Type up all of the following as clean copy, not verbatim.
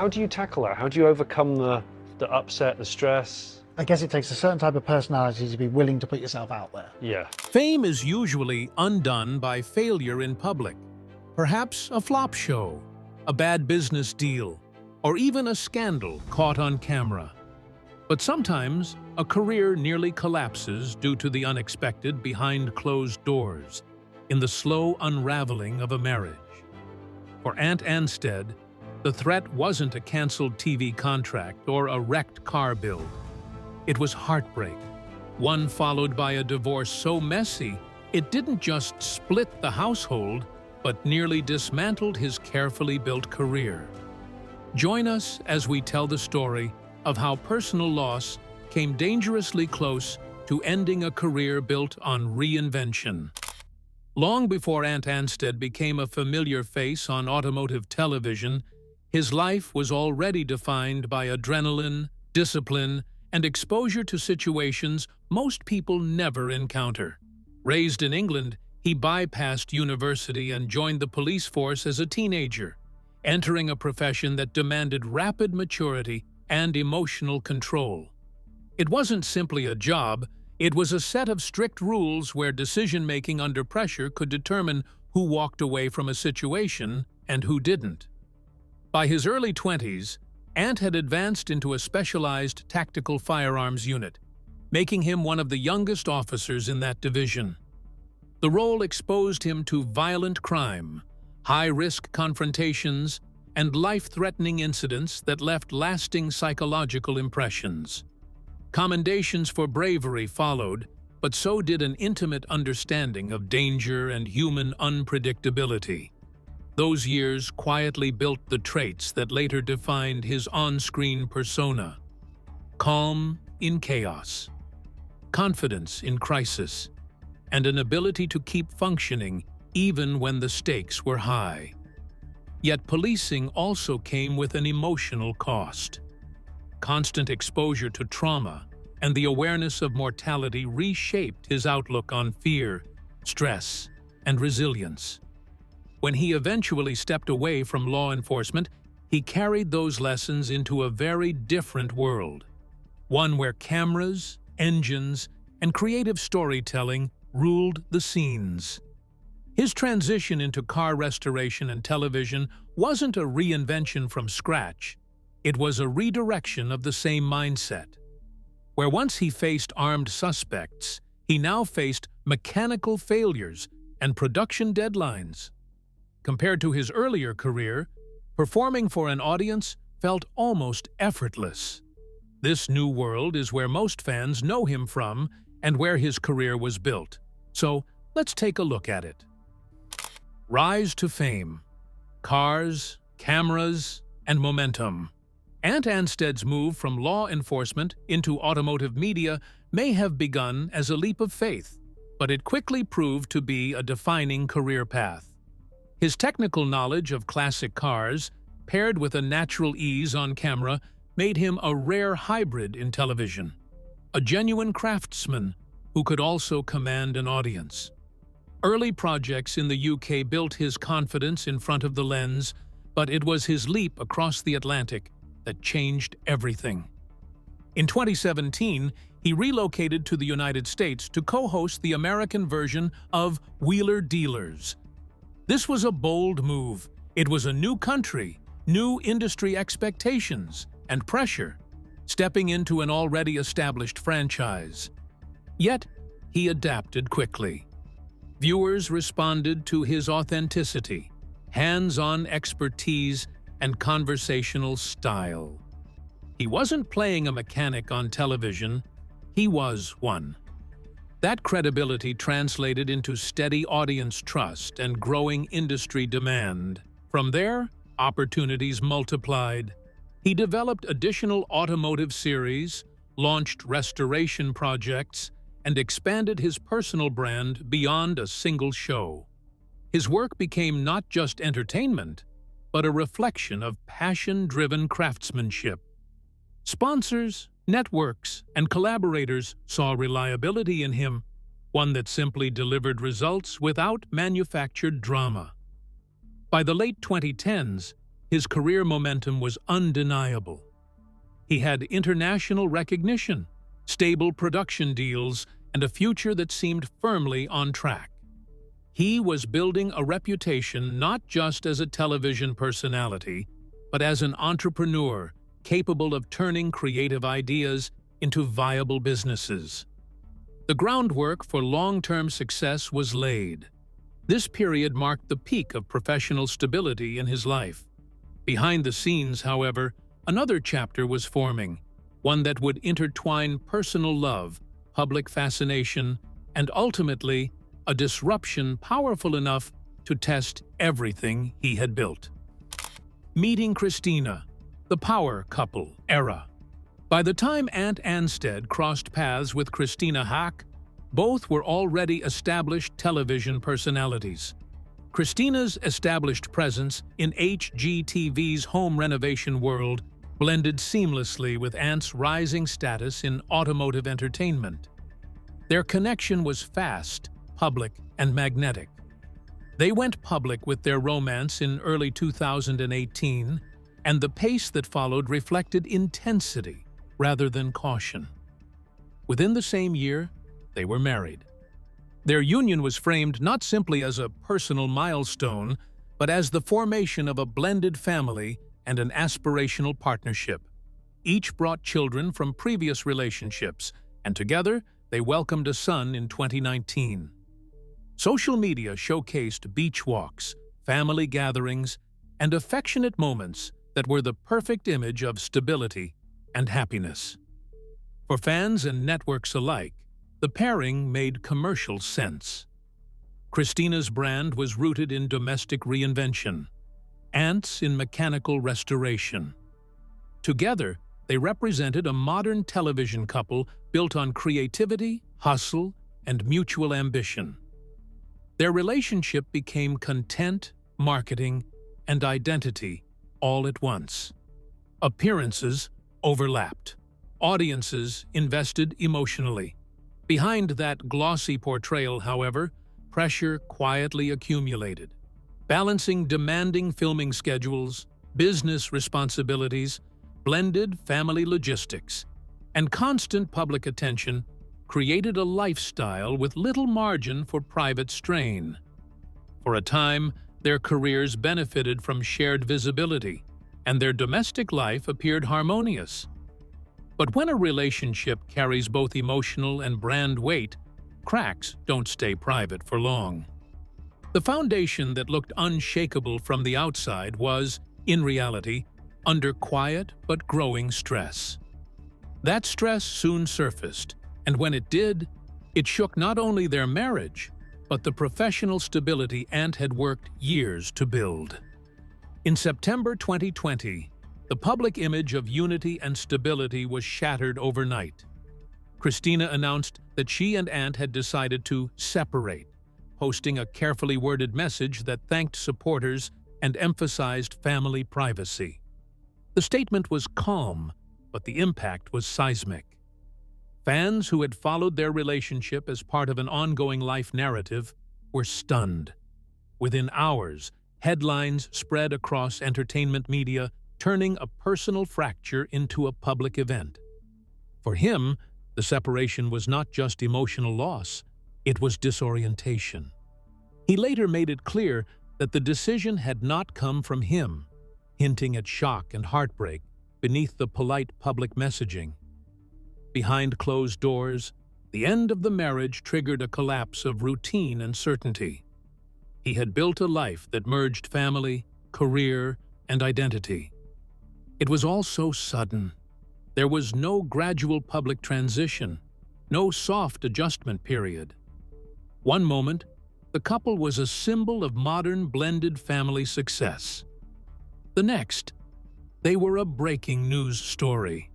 How do you tackle that? How do you overcome the upset, the stress? I guess it takes a certain type of personality to be willing to put yourself out there. Yeah. Fame is usually undone by failure in public. Perhaps a flop show, a bad business deal, or even a scandal caught on camera. But sometimes, a career nearly collapses due to the unexpected behind closed doors, in the slow unraveling of a marriage. For Ant Anstead, the threat wasn't a canceled TV contract or a wrecked car build. It was heartbreak, one followed by a divorce so messy it didn't just split the household, but nearly dismantled his carefully built career. Join us as we tell the story of how personal loss came dangerously close to ending a career built on reinvention. Long before Ant Anstead became a familiar face on automotive television, his life was already defined by adrenaline, discipline, and exposure to situations most people never encounter. Raised in England, he bypassed university and joined the police force as a teenager, entering a profession that demanded rapid maturity and emotional control. It wasn't simply a job, it was a set of strict rules where decision-making under pressure could determine who walked away from a situation and who didn't. By his early 20s, Ant had advanced into a specialized tactical firearms unit, making him one of the youngest officers in that division. The role exposed him to violent crime, high-risk confrontations, and life-threatening incidents that left lasting psychological impressions. Commendations for bravery followed, but so did an intimate understanding of danger and human unpredictability. Those years quietly built the traits that later defined his on-screen persona: calm in chaos, confidence in crisis, and an ability to keep functioning even when the stakes were high. Yet policing also came with an emotional cost. Constant exposure to trauma and the awareness of mortality reshaped his outlook on fear, stress, and resilience. When he eventually stepped away from law enforcement, he carried those lessons into a very different world, one where cameras, engines, and creative storytelling ruled the scenes. His transition into car restoration and television wasn't a reinvention from scratch. It was a redirection of the same mindset. Where once he faced armed suspects, he now faced mechanical failures and production deadlines. Compared to his earlier career, performing for an audience felt almost effortless. This new world is where most fans know him from and where his career was built. So, let's take a look at it. Rise to fame. Cars, cameras, and momentum. Ant Anstead's move from law enforcement into automotive media may have begun as a leap of faith, but it quickly proved to be a defining career path. His technical knowledge of classic cars, paired with a natural ease on camera, made him a rare hybrid in television, a genuine craftsman who could also command an audience. Early projects in the UK built his confidence in front of the lens, but it was his leap across the Atlantic that changed everything. In 2017, he relocated to the United States to co-host the American version of Wheeler Dealers. This was a bold move. It was a new country, new industry expectations, and pressure, stepping into an already established franchise. Yet, he adapted quickly. Viewers responded to his authenticity, hands-on expertise, and conversational style. He wasn't playing a mechanic on television, he was one. That credibility translated into steady audience trust and growing industry demand. From there, opportunities multiplied. He developed additional automotive series, launched restoration projects, and expanded his personal brand beyond a single show. His work became not just entertainment, but a reflection of passion-driven craftsmanship. Sponsors, networks, and collaborators saw reliability in him, one that simply delivered results without manufactured drama. By the late 2010s, his career momentum was undeniable. He had international recognition, stable production deals, and a future that seemed firmly on track. He was building a reputation not just as a television personality, but as an entrepreneur capable of turning creative ideas into viable businesses. The groundwork for long-term success was laid. This period marked the peak of professional stability in his life. Behind the scenes, however, another chapter was forming, one that would intertwine personal love, public fascination, and ultimately, a disruption powerful enough to test everything he had built. Meeting Christina, the power couple era. By the time Ant Anstead crossed paths with Christina Hack, both were already established television personalities. Christina's established presence in HGTV's home renovation world blended seamlessly with Ant's rising status in automotive entertainment. Their connection was fast, public, and magnetic. They went public with their romance in early 2018, and the pace that followed reflected intensity rather than caution. Within the same year, they were married. Their union was framed not simply as a personal milestone, but as the formation of a blended family and an aspirational partnership. Each brought children from previous relationships, and together they welcomed a son in 2019. Social media showcased beach walks, family gatherings, and affectionate moments that were the perfect image of stability and happiness. For fans and networks alike, the pairing made commercial sense. Christina's brand was rooted in domestic reinvention, Ant's in mechanical restoration. Together, they represented a modern television couple built on creativity, hustle, and mutual ambition. Their relationship became content, marketing, and identity all at once. Appearances overlapped. Audiences invested emotionally. Behind that glossy portrayal, however, pressure quietly accumulated. Balancing demanding filming schedules, business responsibilities, blended family logistics, and constant public attention created a lifestyle with little margin for private strain. For a time, their careers benefited from shared visibility, and their domestic life appeared harmonious. But when a relationship carries both emotional and brand weight, cracks don't stay private for long. The foundation that looked unshakable from the outside was, in reality, under quiet but growing stress. That stress soon surfaced, and when it did, it shook not only their marriage, but the professional stability Ant had worked years to build. In September 2020, the public image of unity and stability was shattered overnight. Christina announced that she and Ant had decided to separate, posting a carefully worded message that thanked supporters and emphasized family privacy. The statement was calm, but the impact was seismic. Fans who had followed their relationship as part of an ongoing life narrative were stunned. Within hours, headlines spread across entertainment media, turning a personal fracture into a public event. For him, the separation was not just emotional loss, it was disorientation. He later made it clear that the decision had not come from him, hinting at shock and heartbreak beneath the polite public messaging. Behind closed doors, the end of the marriage triggered a collapse of routine and certainty. He had built a life that merged family, career, and identity. It was all so sudden. There was no gradual public transition, no soft adjustment period. One moment, the couple was a symbol of modern blended family success. The next, they were a breaking news story.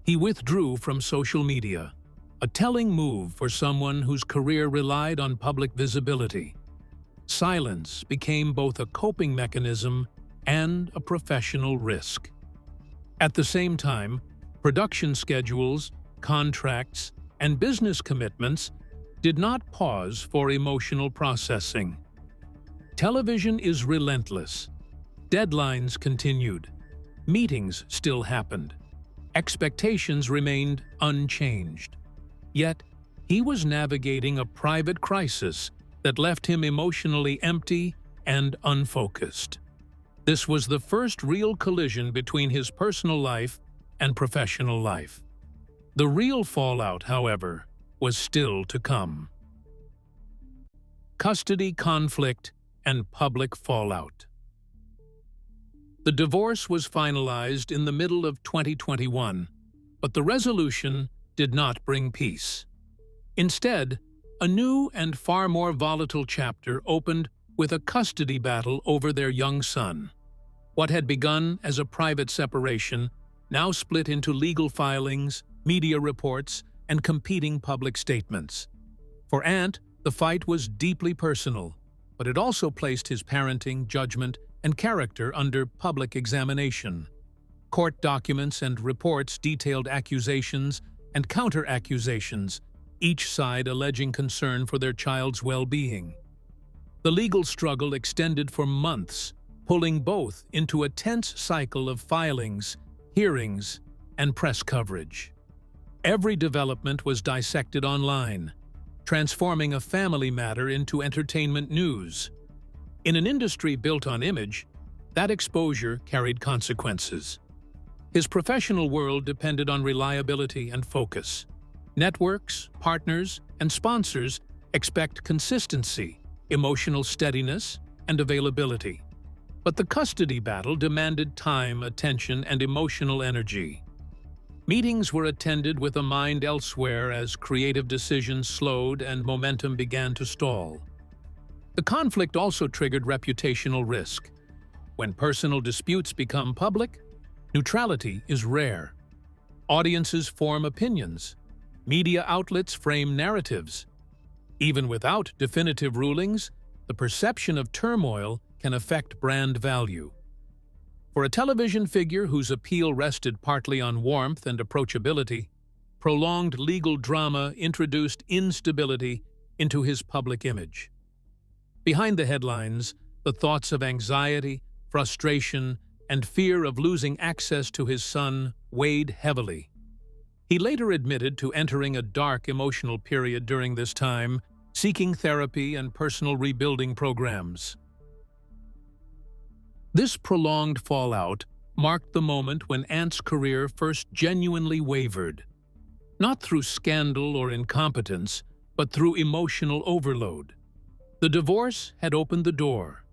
He withdrew from social media, a telling move for someone whose career relied on public visibility. Silence became both a coping mechanism and a professional risk. At the same time, production schedules, contracts, and business commitments did not pause for emotional processing. Television is relentless. Deadlines continued. Meetings still happened. Expectations remained unchanged. Yet, he was navigating a private crisis that left him emotionally empty and unfocused. This was the first real collision between his personal life and professional life. The real fallout, however, was still to come. Custody conflict and public fallout. The divorce was finalized in the middle of 2021, but the resolution did not bring peace. Instead, a new and far more volatile chapter opened with a custody battle over their young son. What had begun as a private separation now split into legal filings, media reports, and competing public statements. For Ant, the fight was deeply personal, but it also placed his parenting, judgment, and character under public examination. Court documents and reports detailed accusations and counter-accusations, each side alleging concern for their child's well-being. The legal struggle extended for months, pulling both into a tense cycle of filings, hearings, and press coverage. Every development was dissected online, transforming a family matter into entertainment news. In an industry built on image, that exposure carried consequences. His professional world depended on reliability and focus. Networks, partners, and sponsors expect consistency, emotional steadiness, and availability. But the custody battle demanded time, attention, and emotional energy. Meetings were attended with a mind elsewhere as creative decisions slowed and momentum began to stall. The conflict also triggered reputational risk. When personal disputes become public, neutrality is rare. Audiences form opinions. Media outlets frame narratives. Even without definitive rulings, the perception of turmoil can affect brand value. For a television figure whose appeal rested partly on warmth and approachability, prolonged legal drama introduced instability into his public image. Behind the headlines, the thoughts of anxiety, frustration, and fear of losing access to his son weighed heavily. He later admitted to entering a dark emotional period during this time, seeking therapy and personal rebuilding programs. This prolonged fallout marked the moment when Ant's career first genuinely wavered, not through scandal or incompetence, but through emotional overload. The divorce had opened the door.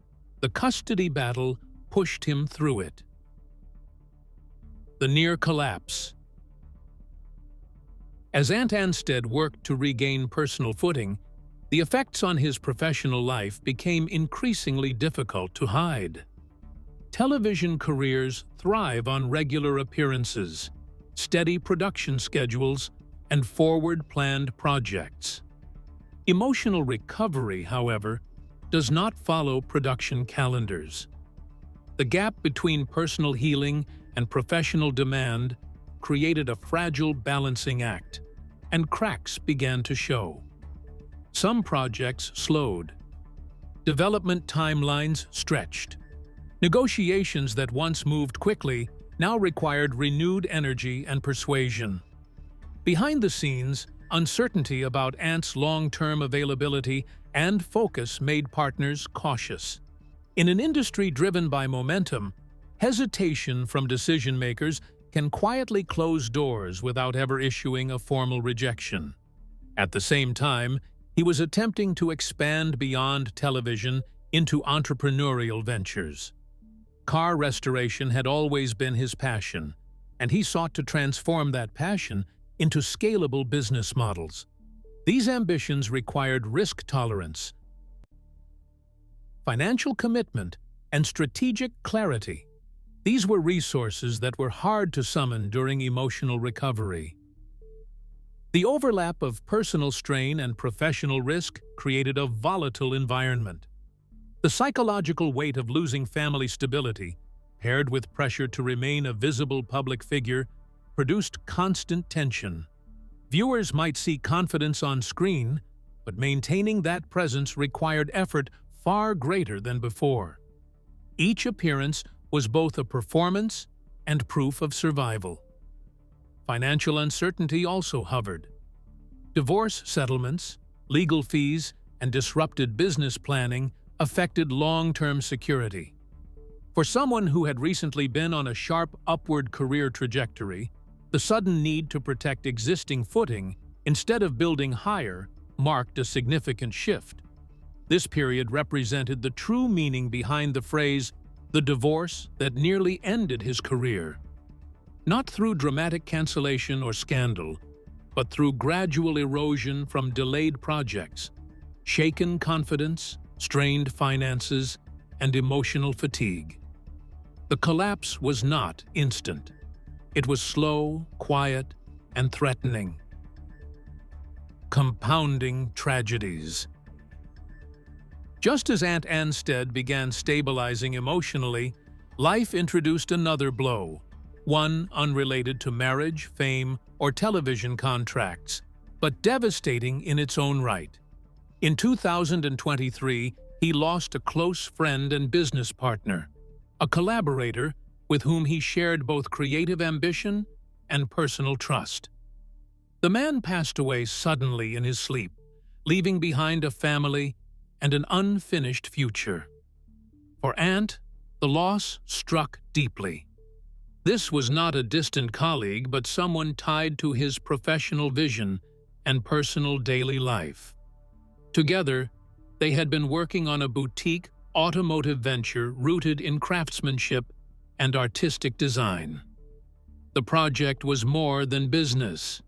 The custody battle pushed him through it. The near collapse. As Ant Anstead worked to regain personal footing, the effects on his professional life became increasingly difficult to hide. Television careers thrive on regular appearances, steady production schedules, and forward-planned projects. Emotional recovery, however, does not follow production calendars. The gap between personal healing and professional demand created a fragile balancing act, and cracks began to show. Some projects slowed. Development timelines stretched. Negotiations that once moved quickly now required renewed energy and persuasion. Behind the scenes, uncertainty about Ant's long-term availability and focus made partners cautious. In an industry driven by momentum, hesitation from decision-makers can quietly close doors without ever issuing a formal rejection. At the same time, he was attempting to expand beyond television into entrepreneurial ventures. Car restoration had always been his passion, and he sought to transform that passion into scalable business models. These ambitions required risk tolerance, financial commitment, and strategic clarity. These were resources that were hard to summon during emotional recovery. The overlap of personal strain and professional risk created a volatile environment. The psychological weight of losing family stability, paired with pressure to remain a visible public figure, produced constant tension. Viewers might see confidence on screen, but maintaining that presence required effort far greater than before. Each appearance was both a performance and proof of survival. Financial uncertainty also hovered. Divorce settlements, legal fees, and disrupted business planning affected long-term security. For someone who had recently been on a sharp upward career trajectory, the sudden need to protect existing footing instead of building higher marked a significant shift. This period represented the true meaning behind the phrase, "the divorce that nearly ended his career." Not through dramatic cancellation or scandal, but through gradual erosion from delayed projects, shaken confidence, strained finances, and emotional fatigue. The collapse was not instant. It was slow, quiet, and threatening. Compounding tragedies. Just as Ant Anstead began stabilizing emotionally, life introduced another blow, one unrelated to marriage, fame, or television contracts, but devastating in its own right. In 2023, he lost a close friend and business partner, a collaborator with whom he shared both creative ambition and personal trust. The man passed away suddenly in his sleep, leaving behind a family and an unfinished future. For Ant, the loss struck deeply. This was not a distant colleague, but someone tied to his professional vision and personal daily life. Together, they had been working on a boutique automotive venture rooted in craftsmanship and artistic design. The project was more than business.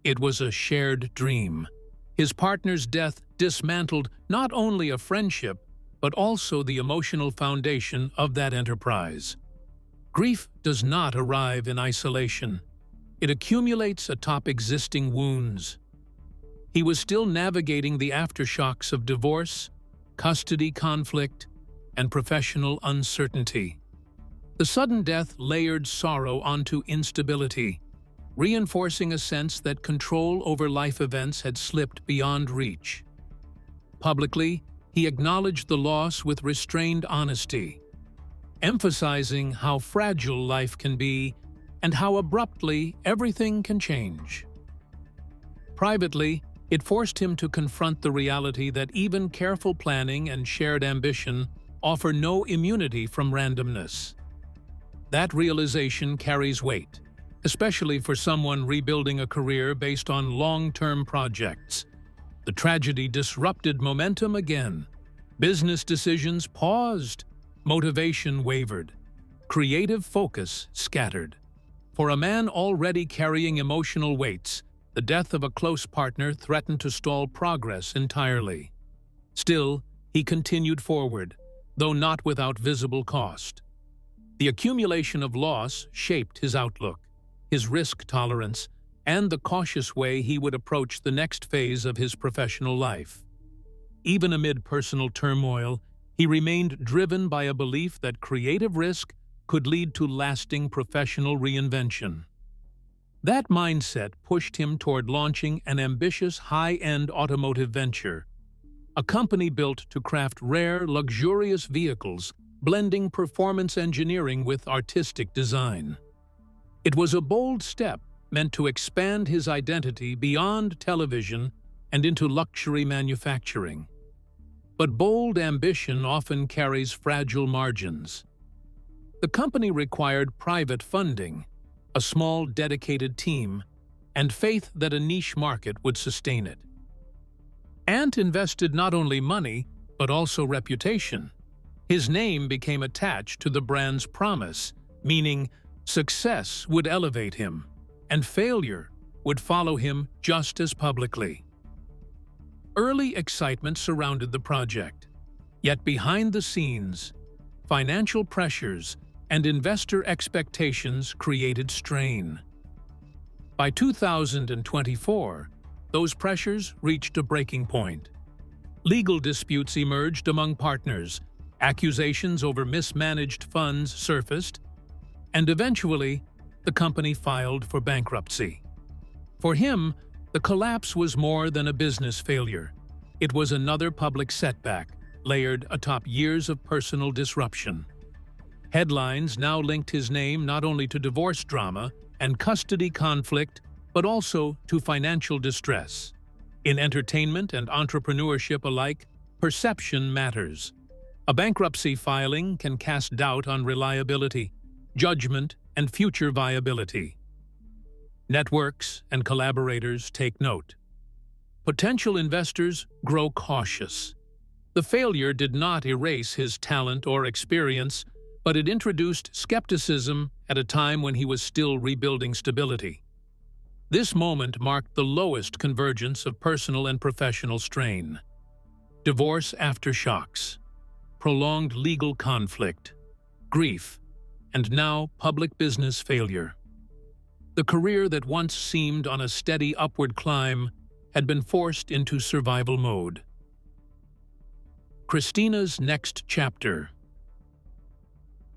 It was a shared dream. His partner's death dismantled not only a friendship, but also the emotional foundation of that enterprise. Grief does not arrive in isolation. It accumulates atop existing wounds. He was still navigating the aftershocks of divorce, custody conflict, and professional uncertainty. The sudden death layered sorrow onto instability, reinforcing a sense that control over life events had slipped beyond reach. Publicly, he acknowledged the loss with restrained honesty, emphasizing how fragile life can be and how abruptly everything can change. Privately, it forced him to confront the reality that even careful planning and shared ambition offer no immunity from randomness. That realization carries weight, especially for someone rebuilding a career based on long-term projects. The tragedy disrupted momentum again. Business decisions paused, motivation wavered, creative focus scattered. For a man already carrying emotional weights, the death of a close partner threatened to stall progress entirely. Still, he continued forward, though not without visible cost. The accumulation of loss shaped his outlook, his risk tolerance, and the cautious way he would approach the next phase of his professional life. Even amid personal turmoil, he remained driven by a belief that creative risk could lead to lasting professional reinvention. That mindset pushed him toward launching an ambitious high-end automotive venture, a company built to craft rare, luxurious vehicles, blending performance engineering with artistic design. It was a bold step meant to expand his identity beyond television and into luxury manufacturing. But bold ambition often carries fragile margins. The company required private funding, a small dedicated team, and faith that a niche market would sustain it. Ant invested not only money, but also reputation. His name became attached to the brand's promise, meaning success would elevate him, and failure would follow him just as publicly. Early excitement surrounded the project, yet behind the scenes, financial pressures and investor expectations created strain. By 2024, those pressures reached a breaking point. Legal disputes emerged among partners, accusations over mismanaged funds surfaced, and eventually, the company filed for bankruptcy. For him, the collapse was more than a business failure. It was another public setback, layered atop years of personal disruption. Headlines now linked his name not only to divorce drama and custody conflict, but also to financial distress. In entertainment and entrepreneurship alike, perception matters. A bankruptcy filing can cast doubt on reliability, judgment, and future viability. Networks and collaborators take note. Potential investors grow cautious. The failure did not erase his talent or experience, but it introduced skepticism at a time when he was still rebuilding stability. This moment marked the lowest convergence of personal and professional strain. Divorce aftershocks, prolonged legal conflict, grief, and now public business failure. The career that once seemed on a steady upward climb had been forced into survival mode. Christina's next chapter.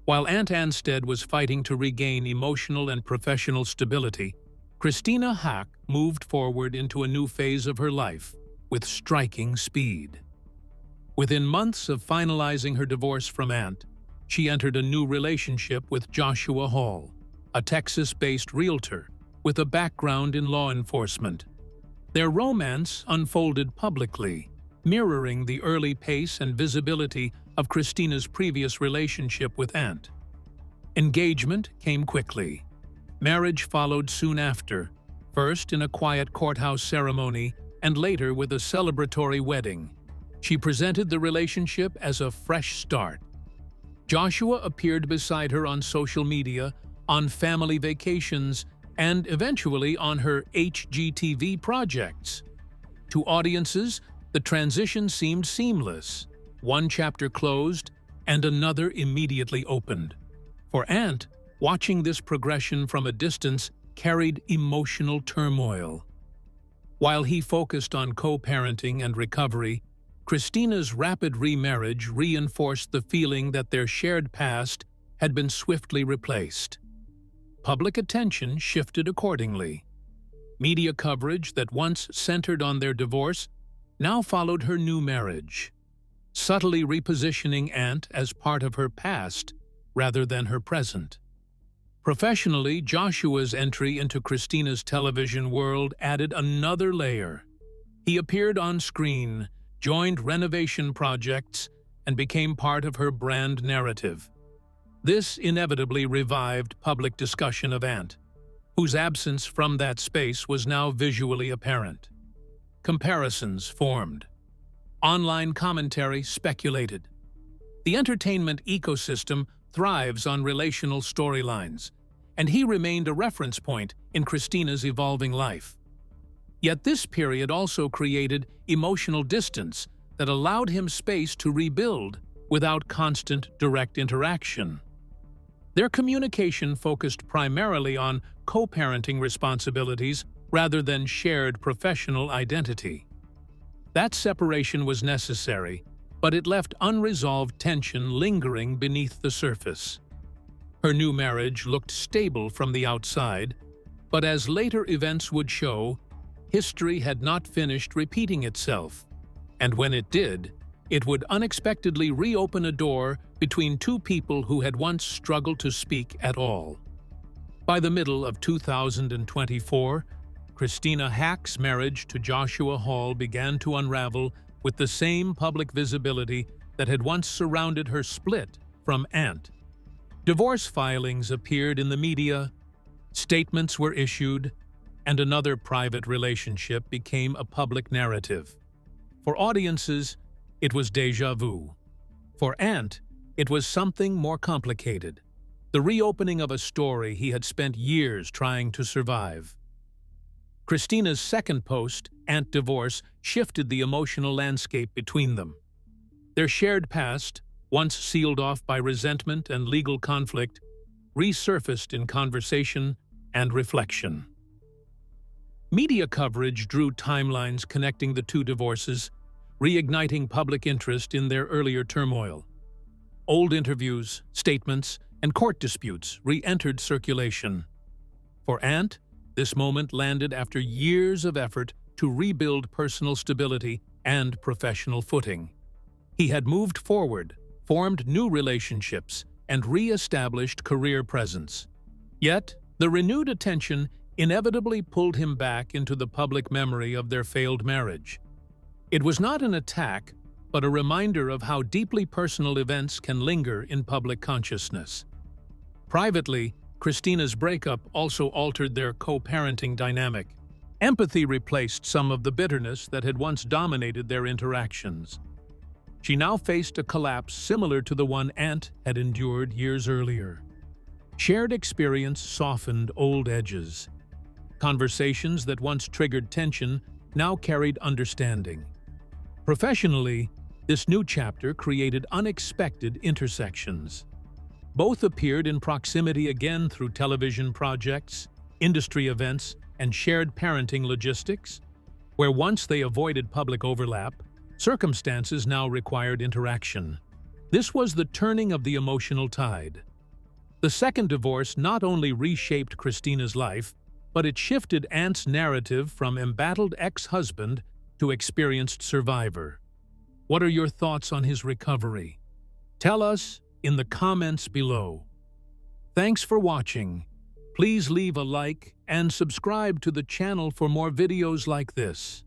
While Ant Anstead was fighting to regain emotional and professional stability, Christina Hack moved forward into a new phase of her life with striking speed. Within months of finalizing her divorce from Ant, she entered a new relationship with Joshua Hall, a Texas-based realtor with a background in law enforcement. Their romance unfolded publicly, mirroring the early pace and visibility of Christina's previous relationship with Ant. Engagement came quickly. Marriage followed soon after, first in a quiet courthouse ceremony and later with a celebratory wedding. She presented the relationship as a fresh start. Joshua appeared beside her on social media, on family vacations, and eventually on her HGTV projects. To audiences, the transition seemed seamless. One chapter closed, and another immediately opened. For Ant, watching this progression from a distance carried emotional turmoil. While he focused on co-parenting and recovery, Christina's rapid remarriage reinforced the feeling that their shared past had been swiftly replaced. Public attention shifted accordingly. Media coverage that once centered on their divorce now followed her new marriage, subtly repositioning Ant as part of her past rather than her present. Professionally, Joshua's entry into Christina's television world added another layer. He appeared on screen, joined renovation projects, and became part of her brand narrative. This inevitably revived public discussion of Ant, whose absence from that space was now visually apparent. Comparisons formed. Online commentary speculated. The entertainment ecosystem thrives on relational storylines, and he remained a reference point in Christina's evolving life. Yet this period also created emotional distance that allowed him space to rebuild without constant direct interaction. Their communication focused primarily on co-parenting responsibilities rather than shared professional identity. That separation was necessary, but it left unresolved tension lingering beneath the surface. Her new marriage looked stable from the outside, but as later events would show, history had not finished repeating itself, and when it did, it would unexpectedly reopen a door between two people who had once struggled to speak at all. By the middle of 2024, Christina Hack's marriage to Joshua Hall began to unravel with the same public visibility that had once surrounded her split from Ant. Divorce filings appeared in the media, statements were issued, and another private relationship became a public narrative. For audiences, it was déjà vu. For Ant, it was something more complicated, the reopening of a story he had spent years trying to survive. Christina's second post, Ant Divorce, shifted the emotional landscape between them. Their shared past, once sealed off by resentment and legal conflict, resurfaced in conversation and reflection. Media coverage drew timelines connecting the two divorces, reigniting public interest in their earlier turmoil. Old interviews, statements, and court disputes re-entered circulation. For Ant, this moment landed after years of effort to rebuild personal stability and professional footing. He had moved forward, formed new relationships, and re-established career presence. Yet, the renewed attention inevitably pulled him back into the public memory of their failed marriage. It was not an attack, but a reminder of how deeply personal events can linger in public consciousness. Privately, Christina's breakup also altered their co-parenting dynamic. Empathy replaced some of the bitterness that had once dominated their interactions. She now faced a collapse similar to the one Ant had endured years earlier. Shared experience softened old edges. Conversations that once triggered tension now carried understanding. Professionally, this new chapter created unexpected intersections. Both appeared in proximity again through television projects, industry events, and shared parenting logistics. Where once they avoided public overlap, circumstances now required interaction. This was the turning of the emotional tide. The second divorce not only reshaped Christina's life, but it shifted Ant's narrative from embattled ex-husband to experienced survivor. What are your thoughts on his recovery? Tell us in the comments below. Thanks for watching. Please leave a like and subscribe to the channel for more videos like this.